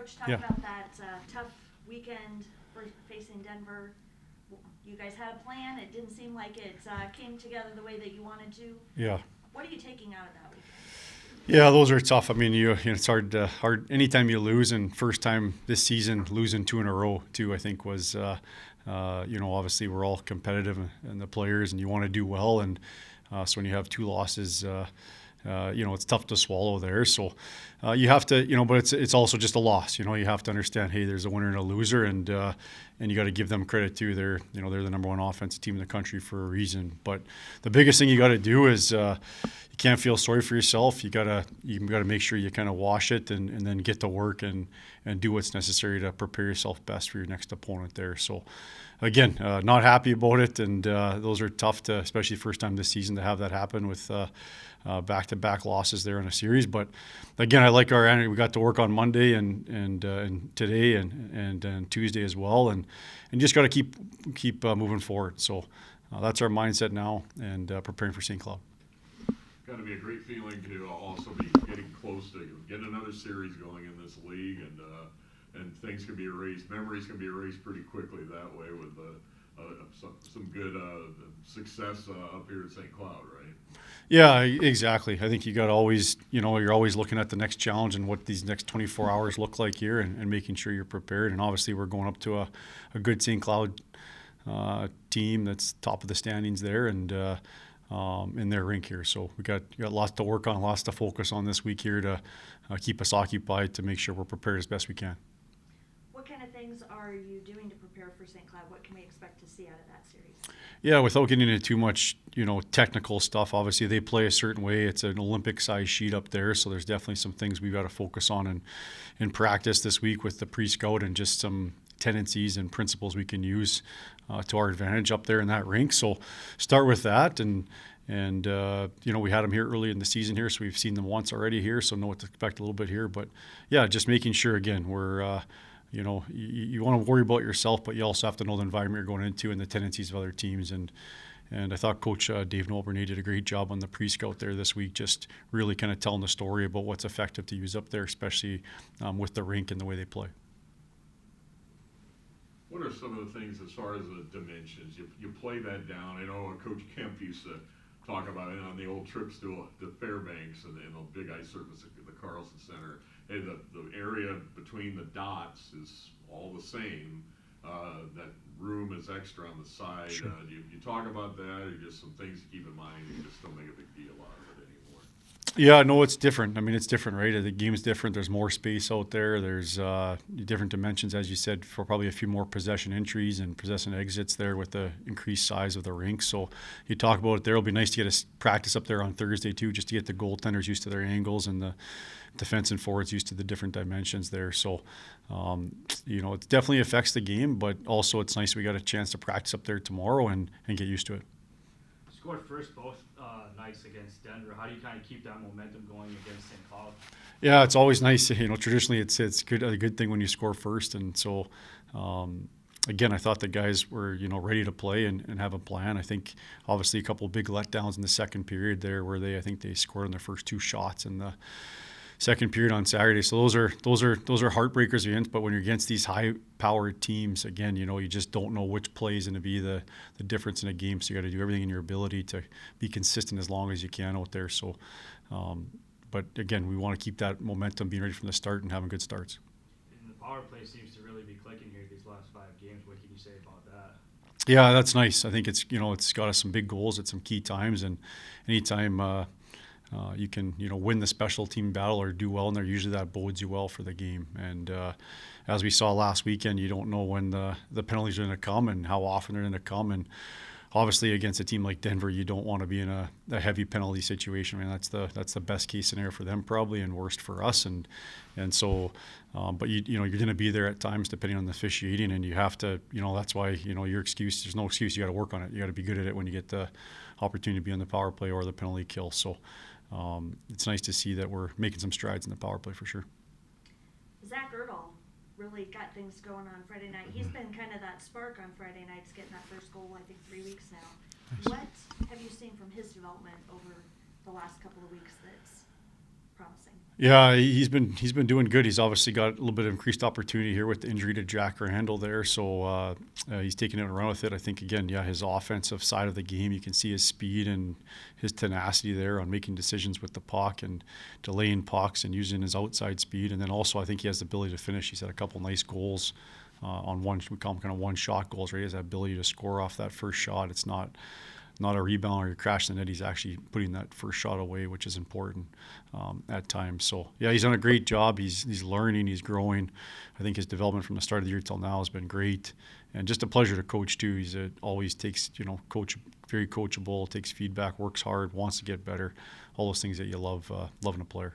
Coach, talk Yeah. about that tough weekend for facing Denver. You guys had a plan. It didn't seem like it came together the way that you wanted to. Yeah. What are you taking out of that weekend? Yeah, those are tough. I mean, it's hard. Anytime you lose, and first time this season losing 2 in a row too, I think was, obviously we're all competitive and the players, and you want to do well, and so when you have 2 losses, it's tough to swallow there. So you have to, but it's also just a loss. You have to understand, hey, there's a winner and a loser, and you got to give them credit too. They're the number one offensive team in the country for a reason. But the biggest thing you got to do is you can't feel sorry for yourself. You gotta make sure you kind of wash it and then get to work and do what's necessary to prepare yourself best for your next opponent there. So again, not happy about it, and those are tough to, especially first time this season, to have that happen with back-to-back losses there in a series. But again, I like our energy. We got to work on Monday and today and Tuesday as well, and just got to keep moving forward. So that's our mindset now, and preparing for St. Cloud. Got to be a great feeling to also be getting close to get another series going in this league, and things can be erased. Memories can be erased pretty quickly that way with some good success up here at St. Cloud, right? Yeah, exactly. I think you got to always, you're always looking at the next challenge and what these next 24 hours look like here, and making sure you're prepared. And obviously, we're going up to a good St. Cloud team that's top of the standings there, and in their rink here. So we got lots to work on, lots to focus on this week here to keep us occupied, to make sure we're prepared as best we can. What kind of things are you doing to prepare for St. Cloud? What can we expect to see out of that series? Yeah, without getting into too much, technical stuff. Obviously, they play a certain way. It's an Olympic-sized sheet up there, so there's definitely some things we've got to focus on in practice this week with the pre-scout, and just some tendencies and principles we can use to our advantage up there in that rink. So start with that, and we had them here early in the season here, so we've seen them once already here, so know what to expect a little bit here. But yeah, just making sure, again, we're you want to worry about yourself, but you also have to know the environment you're going into and the tendencies of other teams. And I thought Coach Dave Nolbernay did a great job on the pre-scout there this week, just really kind of telling the story about what's effective to use up there, especially with the rink and the way they play. What are some of the things as far as the dimensions? You play that down. I know Coach Kemp used to talk about it on the old trips to Fairbanks and the big ice surface at the Carlson Center. Hey, the area between the dots is all the same. That room is extra on the side. Sure. You talk about that, or just some things to keep in mind? You just don't make a big deal out of it anymore. Yeah, no, it's different. I mean, it's different, right? The game's different. There's more space out there. There's different dimensions, as you said, for probably a few more possession entries and possession exits there with the increased size of the rink. So you talk about it there. It'll be nice to get a practice up there on Thursday, too, just to get the goaltenders used to their angles and the defense and forwards used to the different dimensions there. So, it definitely affects the game, but also it's nice we got a chance to practice up there tomorrow and get used to it. Scored first both nights against Denver. How do you kind of keep that momentum going against St. Cloud? Yeah, it's always nice. Traditionally it's a good thing when you score first, and so again, I thought the guys were ready to play and have a plan. I think obviously a couple of big letdowns in the second period there, where I think they scored on their first 2 shots in the second period on Saturday. So those are heartbreakers against. But when you're against these high-powered teams, again, you just don't know which play is going to be the difference in a game. So you got to do everything in your ability to be consistent as long as you can out there. So, but again, we want to keep that momentum, being ready from the start and having good starts. And the power play seems to really be clicking here these last 5 games. What can you say about that? Yeah, that's nice. I think it's got us some big goals at some key times, and anytime. You can win the special team battle or do well in there, usually that bodes you well for the game. And as we saw last weekend, you don't know when the penalties are going to come and how often they're going to come. And obviously against a team like Denver, you don't want to be in a heavy penalty situation. I mean, that's the best case scenario for them probably, and worst for us. And so, but you're going to be there at times depending on the officiating, and you have to, that's why, your excuse, there's no excuse. You got to work on it. You got to be good at it when you get the opportunity to be on the power play or the penalty kill. So it's nice to see that we're making some strides in the power play for sure. Zach Erdahl really got things going on Friday night. He's been kind of that spark on Friday nights, getting that first goal, I think 3 weeks now. Nice. What have you seen from his development over the last couple of weeks that's promising. Yeah, he's been doing good. He's obviously got a little bit of increased opportunity here with the injury to Jack Randall there, so he's taking it and run with it. I think again, yeah, his offensive side of the game, you can see his speed and his tenacity there on making decisions with the puck and delaying pucks and using his outside speed. And then also, I think he has the ability to finish. He's had a couple nice goals on we call them kind of one shot goals. Right, he has that ability to score off that first shot. It's not a rebound or you're crashing the net. He's actually putting that first shot away, which is important at times. So, yeah, he's done a great job. He's learning. He's growing. I think his development from the start of the year till now has been great. And just a pleasure to coach, too. He's always takes, very coachable, takes feedback, works hard, wants to get better, all those things that you love loving a player.